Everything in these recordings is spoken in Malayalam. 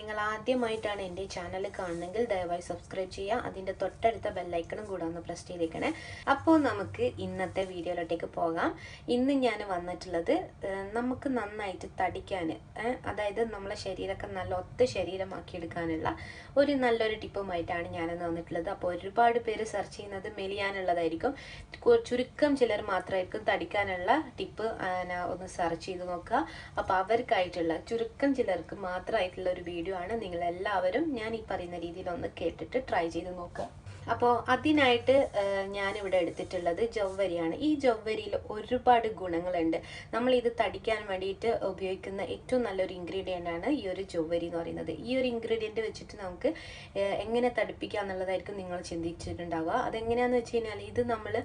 നിങ്ങൾ ആദ്യമായിട്ടാണ് എൻ്റെ ചാനൽ കാണുന്നതെങ്കിൽ ദയവായി സബ്സ്ക്രൈബ് ചെയ്യുക. അതിൻ്റെ തൊട്ടടുത്ത ബെല്ലൈക്കണും കൂടെ ഒന്ന് പ്രസ് ചെയ്തേക്കണേ. അപ്പോൾ നമുക്ക് ഇന്നത്തെ വീഡിയോയിലോട്ടേക്ക് പോകാം. ഇന്ന് ഞാൻ വന്നിട്ടുള്ളത് നമുക്ക് നന്നായിട്ട് തടിക്കാൻ, അതായത് നമ്മളെ ശരീരമൊക്കെ നല്ല ഒത്ത ശരീരമാക്കി എടുക്കാനുള്ള നല്ലൊരു ടിപ്പുമായിട്ടാണ് ഞാനിന്ന് വന്നിട്ടുള്ളത്. അപ്പോൾ ഒരുപാട് പേര് സെർച്ച് ചെയ്യുന്നത് മെലിയാനുള്ളതായിരിക്കും. ചുരുക്കം ചിലർ മാത്രമായിരിക്കും തടിക്കാനുള്ള ടിപ്പ് ഒന്ന് സെർച്ച് ചെയ്ത് നോക്കുക. അപ്പോൾ അവർക്കായിട്ടുള്ള ചുരുക്കം ചിലർക്ക് മാത്രമായിട്ടുള്ള ഒരു വീഡിയോ ആണ്. നിങ്ങൾ എല്ലാവരും ഞാൻ ഈ പറയുന്ന രീതിയിൽ ഒന്ന് കേട്ടിട്ട് ട്രൈ ചെയ്ത് നോക്കുക. അപ്പോൾ അതിനായിട്ട് ഞാനിവിടെ എടുത്തിട്ടുള്ളത് ജൗവരിയാണ്. ഈ ജൗവരിയിൽ ഒരുപാട് ഗുണങ്ങളുണ്ട്. നമ്മൾ ഇത് തടിക്കാൻ വേണ്ടിയിട്ട് ഉപയോഗിക്കുന്ന ഏറ്റവും നല്ലൊരു ഇൻഗ്രീഡിയൻ്റ് ആണ് ഈ ഒരു ജൗവരി എന്ന് പറയുന്നത്. ഈ ഒരു ഇൻഗ്രീഡിയൻറ്റ് വെച്ചിട്ട് നമുക്ക് എങ്ങനെ തടിപ്പിക്കുക എന്നുള്ളതായിരിക്കും നിങ്ങൾ ചിന്തിച്ചിട്ടുണ്ടാവുക. അതെങ്ങനെയാണെന്ന് വെച്ച് കഴിഞ്ഞാൽ ഇത് നമ്മൾ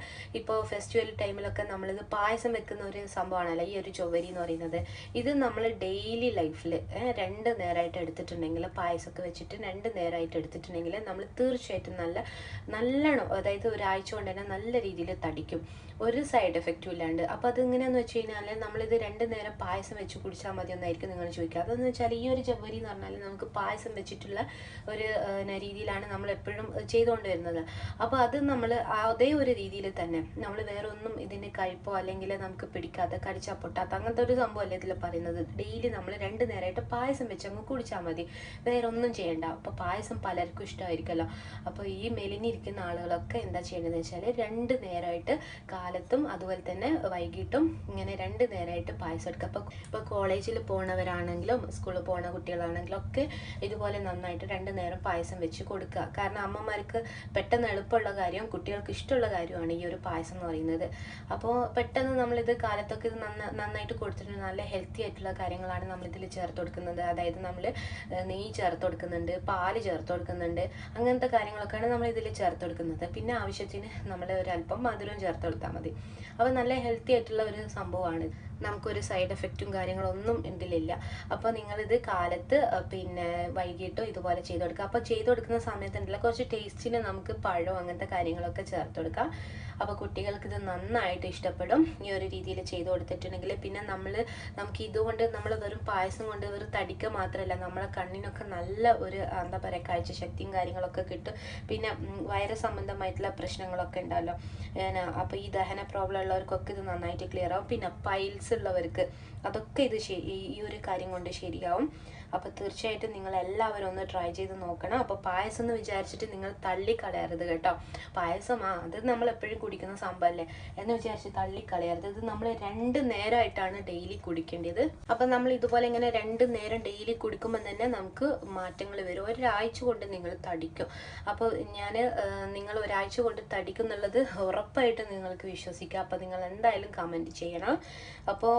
ഇപ്പോൾ ഫെസ്റ്റിവൽ ടൈമിലൊക്കെ നമ്മളിത് പായസം വെക്കുന്ന ഒരു സംഭവമാണല്ലോ ഈ ഒരു ജൗവരി എന്ന് പറയുന്നത്. ഇത് നമ്മൾ ഡെയിലി ലൈഫിൽ 2 നേരമായിട്ട് എടുത്തിട്ടുണ്ടെങ്കിൽ, പായസമൊക്കെ വെച്ചിട്ട് 2 നേരമായിട്ട് എടുത്തിട്ടുണ്ടെങ്കിൽ നമ്മൾ തീർച്ചയായിട്ടും നല്ലോണം, അതായത് ഒരാഴ്ച കൊണ്ട് തന്നെ നല്ല രീതിയിൽ തടിക്കും, ഒരു സൈഡ് എഫക്റ്റും ഇല്ലാണ്ട്. അപ്പോൾ അതെങ്ങനെയാണെന്ന് വെച്ച് കഴിഞ്ഞാൽ നമ്മളിത് 2 നേരം പായസം വെച്ച് കുടിച്ചാൽ മതി എന്നായിരിക്കും നിങ്ങൾ ചോദിക്കുക. അതെന്ന് വെച്ചാൽ ഈ ഒരു ജൗവരി എന്ന് പറഞ്ഞാൽ നമുക്ക് പായസം വെച്ചിട്ടുള്ള ഒരു രീതിയിലാണ് നമ്മൾ എപ്പോഴും ചെയ്തുകൊണ്ട് വരുന്നത്. അപ്പോൾ അത് നമ്മൾ അതേ ഒരു രീതിയിൽ തന്നെ നമ്മൾ വേറെ ഒന്നും ഇതിന് കഴിപ്പോ അല്ലെങ്കിൽ നമുക്ക് പിടിക്കാത്ത കടിച്ചാൽ പൊട്ടാത്ത അങ്ങനത്തെ ഒരു സംഭവമല്ല ഇതിൽ പറയുന്നത്. ഡെയിലി നമ്മൾ 2 നേരമായിട്ട് പായസം വെച്ച് അങ്ങ് കുടിച്ചാൽ മതി, വേറെ ഒന്നും ചെയ്യണ്ട. അപ്പോൾ പായസം പലർക്കും ഇഷ്ടമായിരിക്കുമല്ലോ. അപ്പോൾ ഈ മെലിഞ്ഞിരിക്കുന്ന ആളുകളൊക്കെ എന്താ ചെയ്യേണ്ടതെന്ന് വെച്ചാൽ 2 നേരമായിട്ട് കാലത്തും അതുപോലെ തന്നെ വൈകിട്ടും ഇങ്ങനെ 2 നേരമായിട്ട് പായസം എടുക്കുക. അപ്പോൾ കോളേജിൽ പോകുന്നവരാണെങ്കിലും സ്കൂളിൽ പോകുന്ന കുട്ടികളാണെങ്കിലും ഒക്കെ ഇതുപോലെ നന്നായിട്ട് 2 നേരം പായസം വെച്ച് കൊടുക്കുക. കാരണം അമ്മമാർക്ക് പെട്ടെന്ന് എളുപ്പമുള്ള കാര്യം, കുട്ടികൾക്ക് ഇഷ്ടമുള്ള കാര്യമാണ് ഈ ഒരു പായസം എന്ന് പറയുന്നത്. അപ്പോൾ പെട്ടെന്ന് നമ്മളിത് കാലത്തൊക്കെ ഇത് നന്നായിട്ട് കൊടുത്തിട്ടുണ്ട്. നല്ല ഹെൽത്തി ആയിട്ടുള്ള കാര്യങ്ങളാണ് നമ്മളിതിൽ ചേർത്ത് കൊടുക്കുന്നത്. അതായത് നമ്മൾ നെയ്യ് ചേർത്ത് കൊടുക്കുന്നുണ്ട്, പാല് ചേർത്ത് കൊടുക്കുന്നുണ്ട്, അങ്ങനത്തെ കാര്യങ്ങളൊക്കെയാണ് നമ്മൾ ഇതിൽ ചേർത്ത് കൊടുക്കുന്നത്. പിന്നെ ആവശ്യത്തിന് നമ്മൾ ഒരല്പം മധുരം ചേർത്ത് കൊടുത്താൽ മതി. അപ്പോൾ നല്ല ഹെൽത്തി ആയിട്ടുള്ള ഒരു സംഭവമാണ്. നമുക്കൊരു സൈഡ് എഫക്റ്റും കാര്യങ്ങളൊന്നും ഇതിലില്ല. അപ്പോൾ നിങ്ങളിത് കാലത്ത് പിന്നെ വൈകിട്ടോ ഇതുപോലെ ചെയ്ത് കൊടുക്കുക. അപ്പോൾ ചെയ്ത് കൊടുക്കുന്ന സമയത്തുണ്ടല്ലോ കുറച്ച് ടേസ്റ്റിന് നമുക്ക് പഴം അങ്ങനത്തെ കാര്യങ്ങളൊക്കെ ചേർത്ത് കൊടുക്കാം. അപ്പോൾ കുട്ടികൾക്ക് ഇത് നന്നായിട്ട് ഇഷ്ടപ്പെടും ഈ ഒരു രീതിയിൽ ചെയ്ത് കൊടുത്തിട്ടുണ്ടെങ്കിൽ. പിന്നെ നമുക്ക് ഇതുകൊണ്ട് നമ്മൾ വെറും പായസം കൊണ്ട് വെറും തടിക്കുക മാത്രമല്ല, നമ്മളെ കണ്ണിനൊക്കെ നല്ല ഒരു എന്താ പറയുക കാഴ്ചശക്തിയും കാര്യങ്ങളൊക്കെ കിട്ടും. പിന്നെ വയറ് സംബന്ധമായിട്ടുള്ള പ്രശ്നങ്ങളൊക്കെ ഉണ്ടാവല്ലോ, അപ്പോൾ ഈ ദഹന പ്രോബ്ലം ഉള്ളവർക്കൊക്കെ ഇത് നന്നായിട്ട് ക്ലിയർ ആവും. പിന്നെ പൈൽസ് ഉള്ളവർക്ക് അതൊക്കെ ഇത് ഈ ഒരു കാര്യം കൊണ്ട് ശരിയാവും. അപ്പോൾ തീർച്ചയായിട്ടും നിങ്ങൾ എല്ലാവരും ഒന്ന് ട്രൈ ചെയ്ത് നോക്കണം. അപ്പോൾ പായസം എന്ന് വിചാരിച്ചിട്ട് നിങ്ങൾ തള്ളിക്കളയരുത് കേട്ടോ. പായസം അത് നമ്മൾ എപ്പോഴും കുടിക്കുന്ന സംഭവമല്ലേ എന്ന് വിചാരിച്ച് തള്ളിക്കളയരുത്. ഇത് നമ്മൾ 2 നേരമായിട്ടാണ് ഡെയിലി കുടിക്കേണ്ടത്. അപ്പം നമ്മൾ ഇതുപോലെ ഇങ്ങനെ 2 നേരം ഡെയിലി കുടിക്കുമ്പോൾ തന്നെ നമുക്ക് മാറ്റങ്ങൾ വരും. ഒരാഴ്ച കൊണ്ട് നിങ്ങൾ തടിക്കും. അപ്പോൾ നിങ്ങൾ ഒരാഴ്ച കൊണ്ട് തടിക്കും എന്നുള്ളത് ഉറപ്പായിട്ട് നിങ്ങൾക്ക് വിശ്വസിക്കാം. അപ്പോൾ നിങ്ങൾ എന്തായാലും കമൻറ്റ് ചെയ്യണം. അപ്പോൾ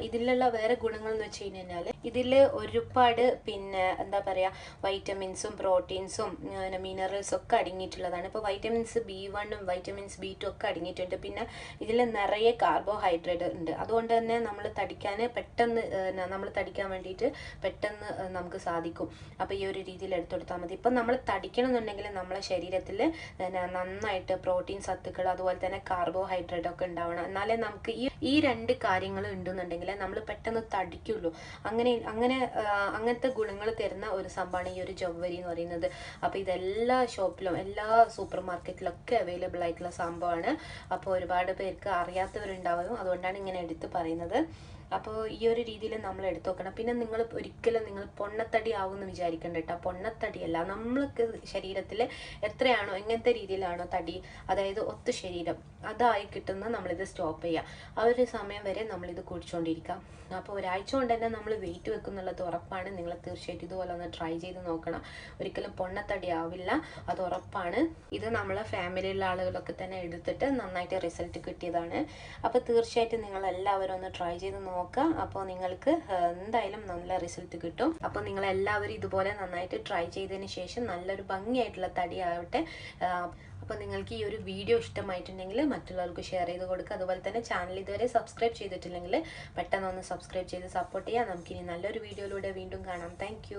ഇതിലുള്ള വേറെ ഗുണങ്ങൾ എന്ന് വെച്ച് കഴിഞ്ഞാൽ ഇതിൽ ഒരുപാട് പിന്നെ എന്താ പറയുക വൈറ്റമിൻസും പ്രോട്ടീൻസും മിനറൽസും ഒക്കെ അടങ്ങിയിട്ടുള്ളതാണ്. ഇപ്പോൾ വൈറ്റമിൻസ് B1 വൈറ്റമിൻസ് B2 ഒക്കെ അടങ്ങിയിട്ടുണ്ട്. പിന്നെ ഇതിൽ നിറയെ കാർബോഹൈഡ്രേറ്റ് ഉണ്ട്. അതുകൊണ്ട് തന്നെ നമ്മൾ തടിക്കാൻ വേണ്ടിയിട്ട് പെട്ടെന്ന് നമുക്ക് സാധിക്കും. അപ്പോൾ ഈ ഒരു രീതിയിൽ എടുത്തെടുത്താൽ മതി. ഇപ്പം നമ്മൾ തടിക്കണം എന്നുണ്ടെങ്കിൽ നമ്മളെ ശരീരത്തിൽ നന്നായിട്ട് പ്രോട്ടീൻ സത്തുക്കൾ അതുപോലെ തന്നെ കാർബോഹൈഡ്രേറ്റ് ഒക്കെ ഉണ്ടാവണം. എന്നാലേ നമുക്ക് ഈ 2 കാര്യങ്ങൾ ഉണ്ടെന്നുണ്ടെങ്കിൽ നമ്മൾ പെട്ടെന്ന് തടിക്കുള്ളൂ. അങ്ങനത്തെ ഗുണങ്ങൾ തരുന്ന ഒരു സംഭവമാണ് ഈ ഒരു ജൗവരി എന്ന് പറയുന്നത്. അപ്പോൾ ഇതെല്ലാ ഷോപ്പിലും എല്ലാ സൂപ്പർ മാർക്കറ്റിലൊക്കെ അവൈലബിൾ ആയിട്ടുള്ള സംഭവമാണ്. അപ്പോൾ ഒരുപാട് പേർക്ക് അറിയാത്തവരുണ്ടാവും, അതുകൊണ്ടാണ് ഇങ്ങനെ എടുത്ത് പറയുന്നത്. അപ്പോൾ ഈ ഒരു രീതിയിൽ നമ്മൾ എടുത്തു നോക്കണം. പിന്നെ നിങ്ങൾ ഒരിക്കലും പൊണ്ണത്തടി ആവുമെന്ന് വിചാരിക്കേണ്ട കേട്ടോ. പൊണ്ണത്തടിയല്ല, നമ്മൾക്ക് ശരീരത്തിൽ എത്രയാണോ എങ്ങനത്തെ രീതിയിലാണോ തടി, അതായത് ഒത്തു ശരീരം അതായി കിട്ടുന്ന നമ്മളിത് സ്റ്റോപ്പ് ചെയ്യുക. ആ ഒരു സമയം വരെ നമ്മളിത് കുടിച്ചുകൊണ്ടിരിക്കാം. അപ്പോൾ ഒരാഴ്ച കൊണ്ട് തന്നെ നമ്മൾ വെയിറ്റ് വെക്കുന്നുള്ളത് ഉറപ്പാണ്. നിങ്ങൾ തീർച്ചയായിട്ടും ഇതുപോലെ ഒന്ന് ട്രൈ ചെയ്ത് നോക്കണം. ഒരിക്കലും പൊണ്ണത്തടി ആവില്ല, അത് ഉറപ്പാണ്. ഇത് നമ്മളെ ഫാമിലിയിലുള്ള ആളുകളൊക്കെ തന്നെ എടുത്തിട്ട് നന്നായിട്ട് റിസൾട്ട് കിട്ടിയതാണ്. അപ്പോൾ തീർച്ചയായിട്ടും നിങ്ങൾ എല്ലാവരും ഒന്ന് ട്രൈ ചെയ്ത് നോക്കുക. അപ്പോൾ നിങ്ങൾക്ക് എന്തായാലും നല്ല റിസൾട്ട് കിട്ടും. അപ്പോൾ നിങ്ങൾ എല്ലാവരും ഇതുപോലെ നന്നായിട്ട് ട്രൈ ചെയ്തതിന് ശേഷം നല്ലൊരു ഭംഗിയായിട്ടുള്ള തടിയാവട്ടെ. അപ്പോൾ നിങ്ങൾക്ക് ഈ ഒരു വീഡിയോ ഇഷ്ടമായിട്ടുണ്ടെങ്കിൽ മറ്റുള്ളവർക്ക് ഷെയർ ചെയ്ത് കൊടുക്കുക. അതുപോലെ തന്നെ ചാനൽ ഇതുവരെ സബ്സ്ക്രൈബ് ചെയ്തിട്ടില്ലെങ്കിൽ പെട്ടെന്ന് ഒന്ന് സബ്സ്ക്രൈബ് ചെയ്ത് സപ്പോർട്ട് ചെയ്യുക. നമുക്കിനി നല്ലൊരു വീഡിയോയിലൂടെ വീണ്ടും കാണാം. താങ്ക്